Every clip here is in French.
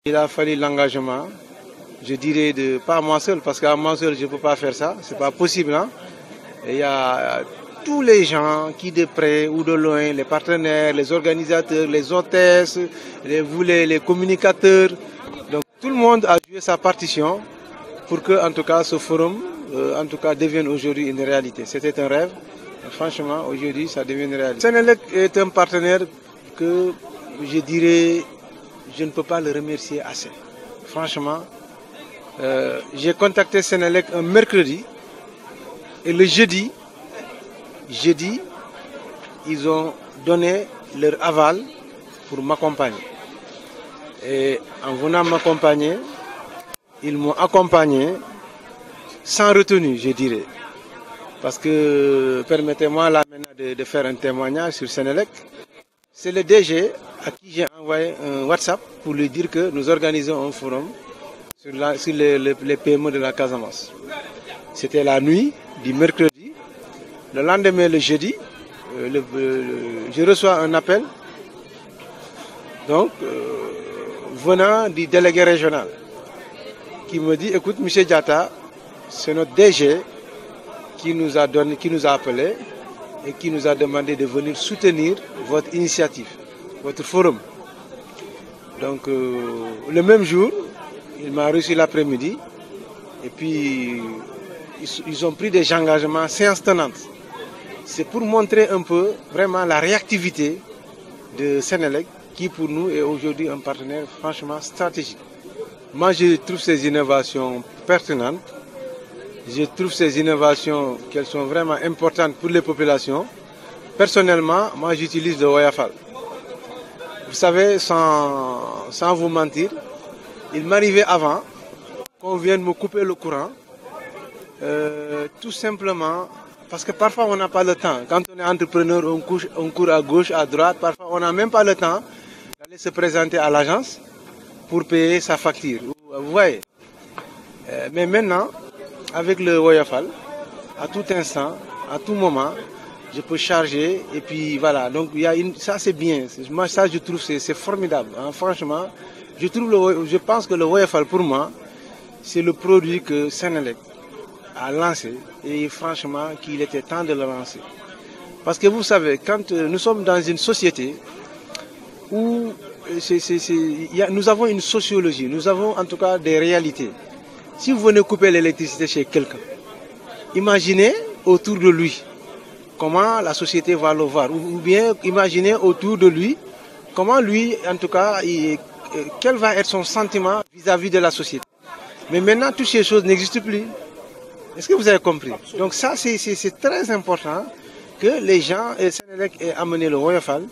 Il a fallu l'engagement, je dirais, pas à moi seul, parce qu'à moi seul, je ne peux pas faire ça, c'est pas possible. Hein? Il y a tous les gens qui, de près ou de loin, les partenaires, les organisateurs, les hôtesses, les communicateurs, donc tout le monde a joué sa partition pour que, en tout cas, ce forum, devienne aujourd'hui une réalité. C'était un rêve, franchement, aujourd'hui, ça devient une réalité. Senelec est un partenaire que, je dirais, je ne peux pas le remercier assez. Franchement, j'ai contacté Senelec un mercredi et le jeudi, ils ont donné leur aval pour m'accompagner. Et en venant m'accompagner, ils m'ont accompagné sans retenue, je dirais. Parce que, permettez-moi là maintenant de faire un témoignage sur Senelec. C'est le DG à qui j'ai envoyé un WhatsApp pour lui dire que nous organisons un forum sur les PME de la Casamance. C'était la nuit du mercredi. Le lendemain, le jeudi, je reçois un appel venant du délégué régional qui me dit, écoute, M. Diatta, c'est notre DG qui nous a appelé et qui nous a demandé de venir soutenir votre initiative, votre forum. Donc, le même jour, il m'a reçu l'après-midi et puis ils ont pris des engagements séance tenante. C'est pour montrer un peu vraiment la réactivité de Senelec qui pour nous est aujourd'hui un partenaire franchement stratégique. Moi, je trouve ces innovations pertinentes. Je trouve ces innovations qu'elles sont vraiment importantes pour les populations. Personnellement, moi j'utilise le Woyofal. Vous savez, sans vous mentir, il m'arrivait avant qu'on vienne me couper le courant, tout simplement parce que parfois on n'a pas le temps. Quand on est entrepreneur, on court à gauche, à droite, parfois on n'a même pas le temps d'aller se présenter à l'agence pour payer sa facture. Vous voyez. Mais maintenant, avec le Woyofal, à tout instant, à tout moment, je peux charger et puis voilà. Donc ça c'est bien. Moi ça je trouve c'est formidable. Hein. Franchement, je pense que le Woyofal pour moi, c'est le produit que Senelec a lancé et franchement qu'il était temps de le lancer. Parce que vous savez, quand nous sommes dans une société où nous avons une sociologie, nous avons en tout cas des réalités. Si vous venez couper l'électricité chez quelqu'un, imaginez autour de lui comment la société va le voir. Ou bien imaginez autour de lui comment lui, en tout cas, quel va être son sentiment vis-à-vis de la société. Mais maintenant, toutes ces choses n'existent plus. Est-ce que vous avez compris? Donc ça, c'est très important que les gens, et Senelec ait amené le Woyofal,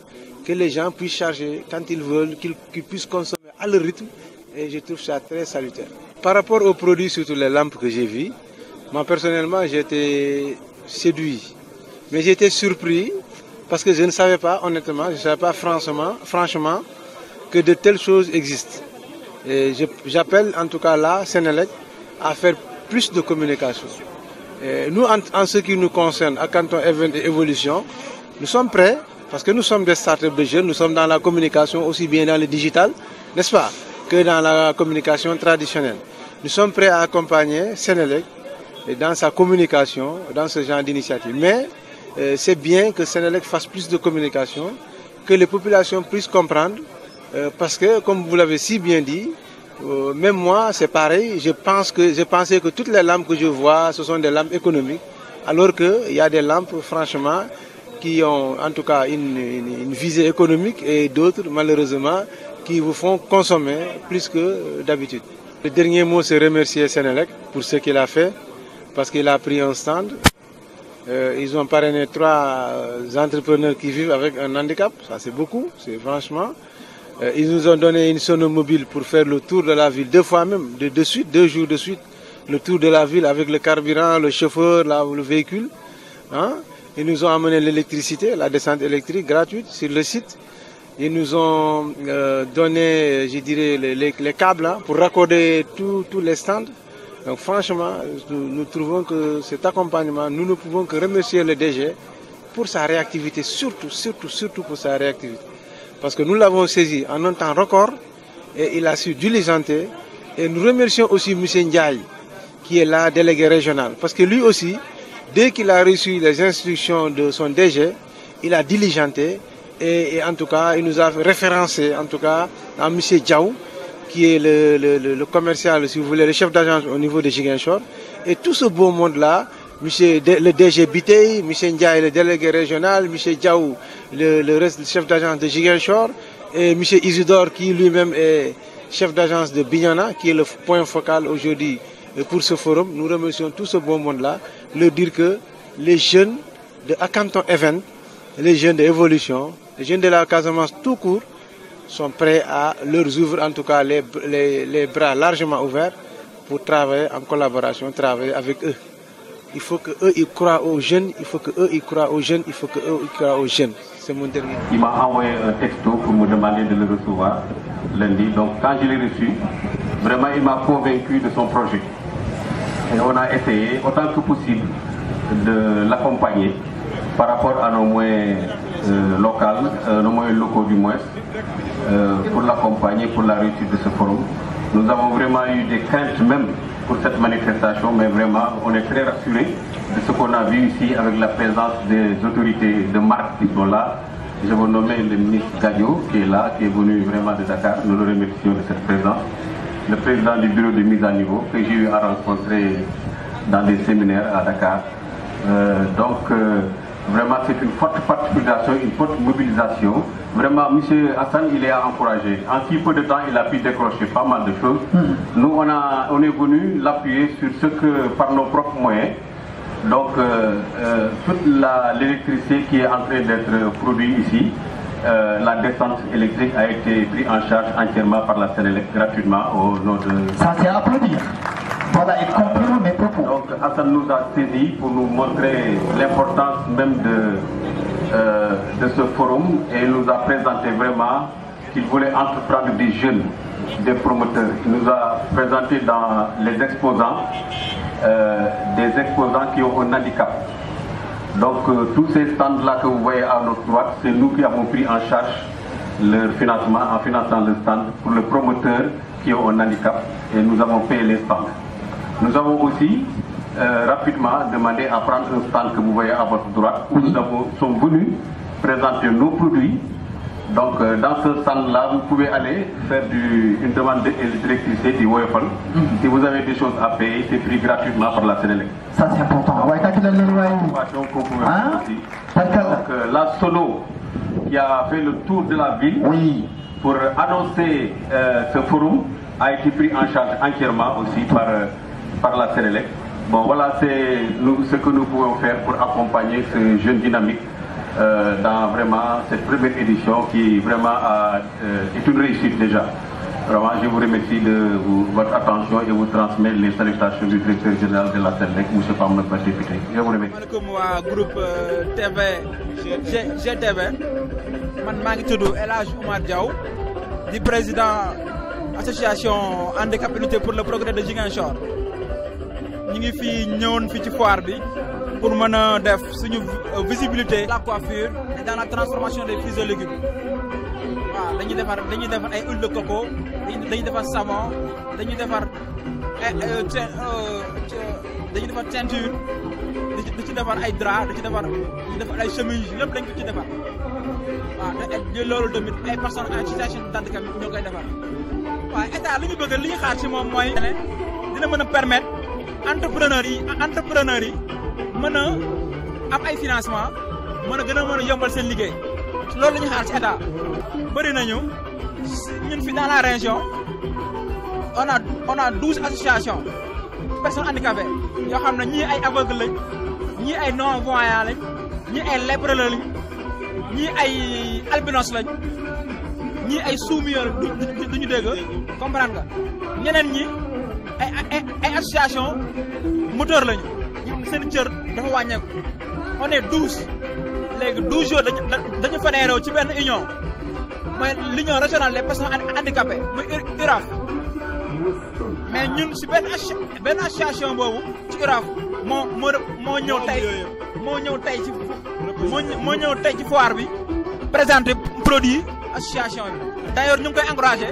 que les gens puissent charger quand ils veulent, qu'ils puissent consommer à leur rythme. Et je trouve ça très salutaire. Par rapport aux produits, surtout les lampes que j'ai vues, moi personnellement j'étais séduit. Mais j'étais surpris parce que je ne savais pas, honnêtement, je ne savais pas franchement que de telles choses existent. Et j'appelle en tout cas là, Senelec, à faire plus de communication. Et nous, en ce qui nous concerne, à Canton Event et Évolution, nous sommes prêts, parce que nous sommes des startups de jeunes, nous sommes dans la communication aussi bien dans le digital, n'est-ce pas, que dans la communication traditionnelle. Nous sommes prêts à accompagner Senelec dans sa communication, dans ce genre d'initiative. Mais c'est bien que Senelec fasse plus de communication, que les populations puissent comprendre, parce que, comme vous l'avez si bien dit, même moi, c'est pareil, je pensais que toutes les lampes que je vois, ce sont des lampes économiques, alors qu'il y a des lampes, franchement, qui ont en tout cas une visée économique et d'autres, malheureusement, qui vous font consommer plus que d'habitude. Le dernier mot, c'est remercier Senelec pour ce qu'il a fait, parce qu'il a pris un stand. Ils ont parrainé 3 entrepreneurs qui vivent avec un handicap, ça c'est beaucoup, c'est franchement. Ils nous ont donné une sonomobile pour faire le tour de la ville 2 fois même, 2 jours de suite, le tour de la ville avec le carburant, le chauffeur, le véhicule. Hein? Ils nous ont amené l'électricité, la descente électrique gratuite sur le site. Ils nous ont donné, je dirais, les câbles hein, pour raccorder tous les stands. Donc franchement, nous trouvons que cet accompagnement, nous ne pouvons que remercier le DG pour sa réactivité, surtout pour sa réactivité. Parce que nous l'avons saisi en un temps record et il a su diligenter. Et nous remercions aussi M. Ndiaye, qui est là, délégué régional. Parce que lui aussi, dès qu'il a reçu les instructions de son DG, il a diligenté. Et en tout cas, il nous a référencé, en tout cas, à M. Diaw, qui est le commercial, si vous voulez, le chef d'agence au niveau de Ziguinchor. Et tout ce beau monde-là, le DG Bitey, M. Ndiaye, le délégué régional, M. Diaw, le chef d'agence de Ziguinchor, et M. Isidore, qui lui-même est chef d'agence de Bignona, qui est le point focal aujourd'hui pour ce forum. Nous remercions tout ce beau monde-là, leur dire que les jeunes de Akanton Event, les jeunes d'Évolution, les jeunes de la Casamance tout court, sont prêts à leur ouvrir en tout cas les bras largement ouverts pour travailler en collaboration, travailler avec eux. Il faut qu'eux ils croient aux jeunes, il faut qu'eux ils croient aux jeunes, il faut qu'eux ils croient aux jeunes. C'est mon dernier. Il m'a envoyé un texto pour me demander de le recevoir lundi. Donc quand je l'ai reçu, vraiment il m'a convaincu de son projet. Et on a essayé autant que possible de l'accompagner par rapport à nos moyens locaux, nos moyens locaux du moins, pour l'accompagner pour la réussite de ce forum. Nous avons vraiment eu des craintes même pour cette manifestation, mais vraiment on est très rassurés de ce qu'on a vu ici avec la présence des autorités de marque qui sont là. Je veux nommer le ministre Gadio qui est là, qui est venu vraiment de Dakar. Nous le remercions de cette présence. Le président du bureau de mise à niveau que j'ai eu à rencontrer dans des séminaires à Dakar. Vraiment c'est une forte participation, une forte mobilisation. Vraiment, M. Hassan, il est à encourager. En si peu de temps, il a pu décrocher pas mal de choses. Nous, on est venu l'appuyer sur ce que, par nos propres moyens, donc toute l'électricité qui est en train d'être produite ici, la descente électrique a été prise en charge entièrement par la Sénélec gratuitement au nom de... Ça c'est à applaudir. Voilà, il comprend mes propos. Donc Hassan nous a saisi pour nous montrer l'importance même de ce forum et il nous a présenté vraiment qu'il voulait entreprendre des jeunes, des promoteurs. Il nous a présenté dans les exposants, des exposants qui ont un handicap. Donc tous ces stands-là que vous voyez à notre droite, c'est nous qui avons pris en charge leur financement en finançant le stand pour les promoteurs qui ont un handicap et nous avons payé les stands. Nous avons aussi rapidement demandé à prendre un stand que vous voyez à votre droite où nous sommes venus présenter nos produits. Donc dans ce stand-là, vous pouvez aller faire une demande d'électricité du Woyofal. Si vous avez des choses à payer, c'est pris gratuitement par la Sénélec. Ça c'est important. Donc la Sono qui a fait le tour de la ville pour annoncer ce forum a été pris en charge entièrement aussi par la Sénélec. Bon, voilà, c'est ce que nous pouvons faire pour accompagner ce jeune dynamique dans vraiment cette première édition qui vraiment est une réussite déjà. Vraiment, je vous remercie de votre attention et vous transmettre les salutations du directeur général de la Sénélec, M. Pamela député. Je vous remercie. Comme groupe GTV, je suis El Hadj Oumar Diaw, le président de l'association Handicap Unité pour le progrès de Ziguinchor. Nous sommes ici ci foire pour faire une visibilité de la coiffure et dans la transformation des fruits et légumes. Nous avons des huiles de coco, des savon, des teinture, des draps, des chemises, lépp lañ ko ci defar. Loolu tamit ay personnes en situation de handicap ñoo koy defar. Waaw état li ñu bëgg li ñu xaar ci moom mooy dina mën a permettre entrepreneurs yi mën a am ay financement mën a yombal seen liggéey loolu la ñu xaar ci état. Bëri nañu ñun fi dans la région on a 12 associations personnes handicapées yoo xam ne ñii ay aveugles lañ ñii ay non voyants lañ ñii ay lépreux lañ ñii ay albinos lañ ñii ay sourds-muets duñu dégg comprendre nga ñeneen ñi ay association moteur lañu seen cër dafa wàññeeku on est 12 léegi 12 jours dañu fédéré ci benn union mooy l'union régionale des personnes handicapées muy URAF mais ñun si benn association boobu ci URAF moo ñëw tey ci foire bi présenter produit association bi d'ailleurs ñu ngi koy encouragé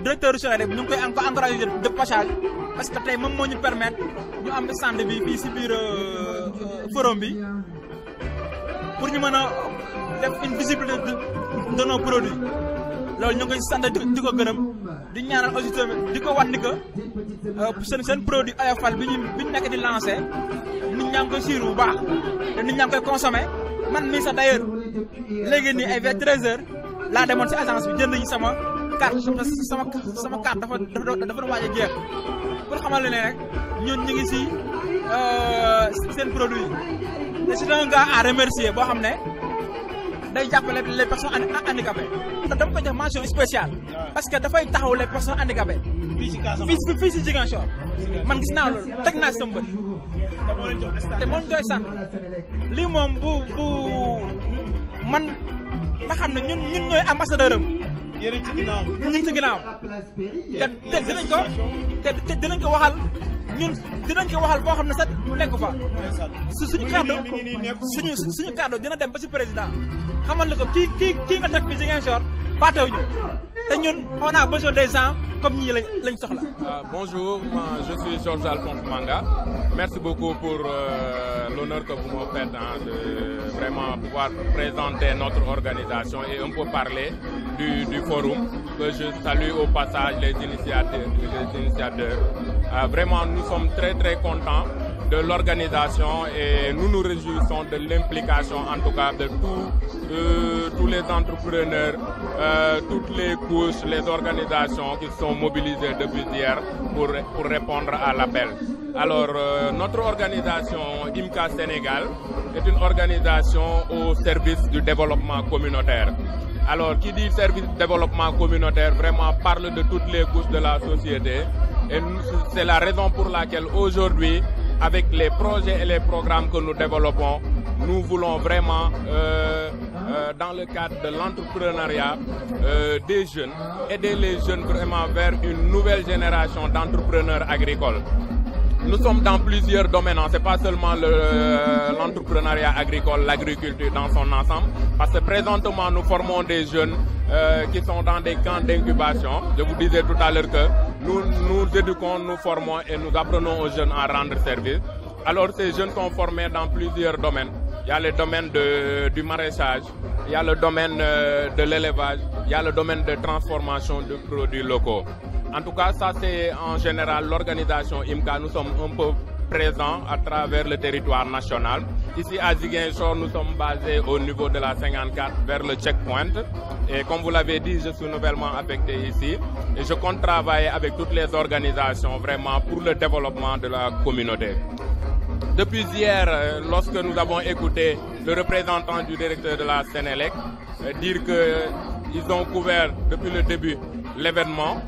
directeur Senelec ñu ngi koy encouragé de passage parce que tey moom moo ñu permettre ñu am stand bi fii si biir forum bi pour ñu mën a def une visibilité de nos produits loolu ñu ngi koy sant di ko gërëm di ñaanal aussi tamit di ko wan ni que seen produit Oyofal bi ñu nekk di lancé nit ñaa ngi koy suivre bu baax te nit ñaa ngi koy consommé man mii sax d'ailleurs léegi nii ay vers 13h laa demoon si agence bi jënd sama carte sama carte dafa waaj a jeex pour xamal ne rek ñun ñu ngi si seen produit te c'est un gars à remercier boo xam ne day jàppale les personnes handicapées. dama ko jox mention spéciale parce que dafay taxaw les personnes handicapées fii si Ziguinchor man gis naa loolu teg naa si sama bët te moom doy sant lii moom bu man nga xam ne ñun ñooy ambassadeur am ñu ngi ci ginnaaw te dinañ ko waxal ñun dinañ ko waxal boo xam ne sax nekk fa suñu kàddu dina dem ba ci président xamal ne ko kii nga teg fi Ziguinchor baatewuñu te ñun on a besoin des gens comme ñii lañ soxla. Bonjour, je suis Georges Alphonse Manga. Merci beaucoup pour l'honneur que vous me faites de vraiment pouvoir présenter notre organisation et un peu parler du forum. Que je salue au passage les initiateurs. Vraiment, nous sommes très très contents de l'organisation et nous nous réjouissons de l'implication en tout cas de tous les entrepreneurs, toutes les couches, les organisations qui sont mobilisées depuis hier pour répondre à l'appel. Alors, notre organisation IMCA Sénégal est une organisation au service du développement communautaire. Alors, qui dit service de développement communautaire vraiment parle de toutes les couches de la société et c'est la raison pour laquelle aujourd'hui, avec les projets et les programmes que nous développons, nous voulons vraiment, dans le cadre de l'entrepreneuriat des jeunes, aider les jeunes vraiment vers une nouvelle génération d'entrepreneurs agricoles. Nous sommes dans plusieurs domaines, ce n'est pas seulement l'entrepreneuriat agricole, l'agriculture dans son ensemble, parce que présentement nous formons des jeunes qui sont dans des camps d'incubation. Je vous disais tout à l'heure que nous éduquons, nous formons et nous apprenons aux jeunes à rendre service. Alors ces jeunes sont formés dans plusieurs domaines. Il y a le domaine du maraîchage, il y a le domaine de l'élevage, il y a le domaine de transformation de produits locaux. En tout cas, ça c'est en général l'organisation IMCA. Nous sommes un peu présents à travers le territoire national. Ici à Ziguinchor, nous sommes basés au niveau de la 54 vers le checkpoint. Et comme vous l'avez dit, je suis nouvellement affecté ici. Et je compte travailler avec toutes les organisations vraiment pour le développement de la communauté. Depuis hier, lorsque nous avons écouté le représentant du directeur de la Senelec dire qu'ils ont couvert depuis le début l'événement,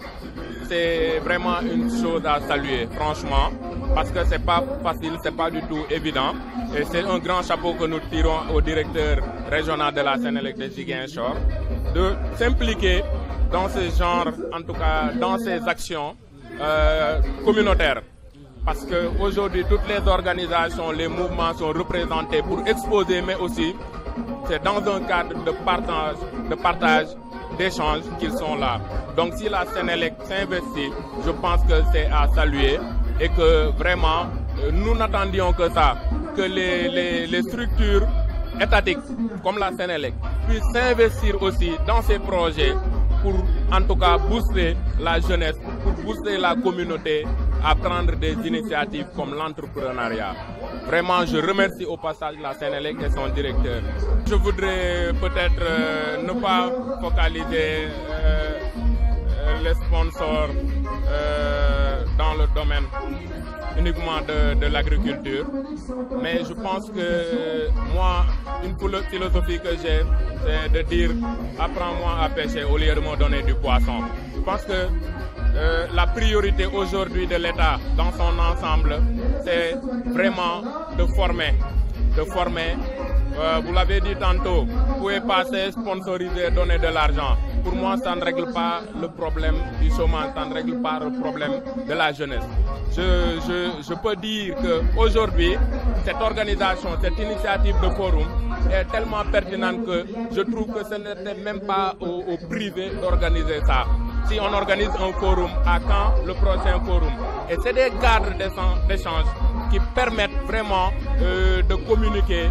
c'est vraiment une chose à saluer, franchement, parce que c'est pas facile, c'est pas du tout évident. Et c'est un grand chapeau que nous tirons au directeur régional de la Senelec de Ziguinchor, de s'impliquer dans ce genre, en tout cas dans ces actions communautaires. Parce qu'aujourd'hui, toutes les organisations, les mouvements sont représentés pour exposer, mais aussi c'est dans un cadre de partage, d'échange qu'ils sont là. Donc si la Senelec s'investit, je pense que c'est à saluer et que vraiment, nous n'attendions que ça, que les structures étatiques comme la Senelec puissent s'investir aussi dans ces projets pour en tout cas booster la jeunesse, pour booster la communauté à prendre des initiatives comme l'entrepreneuriat. Vraiment, je remercie au passage la Senelec et son directeur. Je voudrais peut-être ne pas focaliser les sponsors dans le domaine uniquement de l'agriculture, mais je pense que moi, une philosophie que j'ai, c'est de dire apprends-moi à pêcher au lieu de me donner du poisson. Je pense que la priorité aujourd'hui de l'État dans son ensemble, c'est vraiment de former. Vous l'avez dit tantôt, vous pouvez passer, sponsoriser, donner de l'argent. Pour moi, ça ne règle pas le problème du chômage, ça ne règle pas le problème de la jeunesse. Je peux dire qu'aujourd'hui, cette organisation, cette initiative de forum est tellement pertinente que je trouve que ce n'était même pas au privé d'organiser ça. si on organise un forum, à quand le prochain forum. Et c'est des cadres d'échange qui permettent vraiment de communiquer,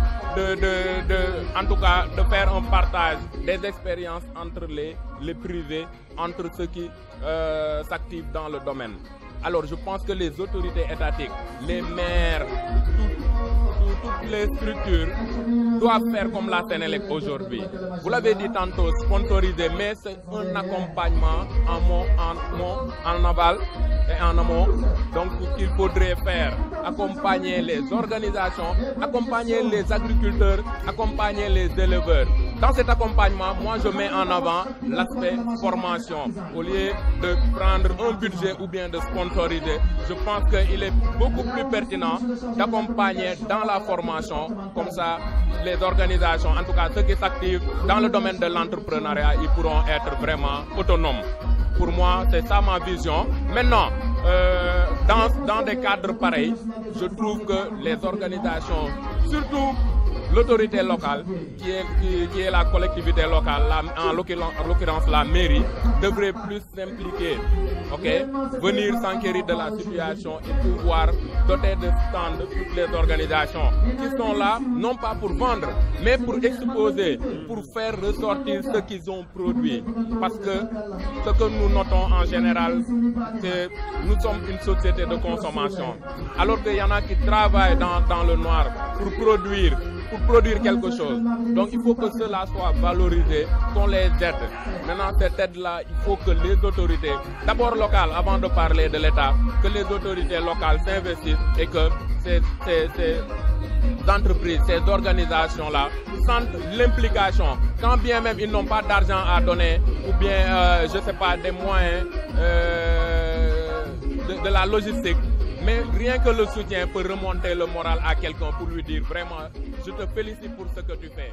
en tout cas de faire un partage des expériences entre les privés, entre ceux qui s'activent dans le domaine. Alors je pense que les autorités étatiques, les maires, toutes les structures doivent faire comme la Sénélec aujourd'hui. Vous l'avez dit tantôt, sponsorisé, mais c'est un accompagnement en aval et en amont. Donc qu'il faudrait faire, accompagner les organisations, accompagner les agriculteurs, accompagner les éleveurs. Dans cet accompagnement, moi je mets en avant l'aspect formation. Au lieu de prendre un budget ou bien de sponsoriser, je pense qu'il est beaucoup plus pertinent d'accompagner dans la formation. Comme ça, les organisations, en tout cas ceux qui s'activent dans le domaine de l'entrepreneuriat, ils pourront être vraiment autonomes. Pour moi, c'est ça ma vision. Maintenant, dans des cadres pareils, je trouve que les organisations, surtout l'autorité locale, qui est la collectivité locale, en l'occurrence la mairie, devrait plus s'impliquer, venir s'enquérir de la situation et pouvoir doter de stands toutes les organisations qui sont là, non pas pour vendre, mais pour exposer, pour faire ressortir ce qu'ils ont produit. Parce que ce que nous notons en général, c'est que nous sommes une société de consommation. Alors qu'il y en a qui travaillent dans le noir pour produire quelque chose. Donc il faut que cela soit valorisé, qu'on les aide. Maintenant, cette aide-là, il faut que les autorités, d'abord locales, avant de parler de l'État, que les autorités locales s'investissent et que ces entreprises, ces organisations-là sentent l'implication. Quand bien même ils n'ont pas d'argent à donner ou bien, je ne sais pas, des moyens de la logistique, mais rien que le soutien peut remonter le moral à quelqu'un pour lui dire vraiment, je te félicite pour ce que tu fais.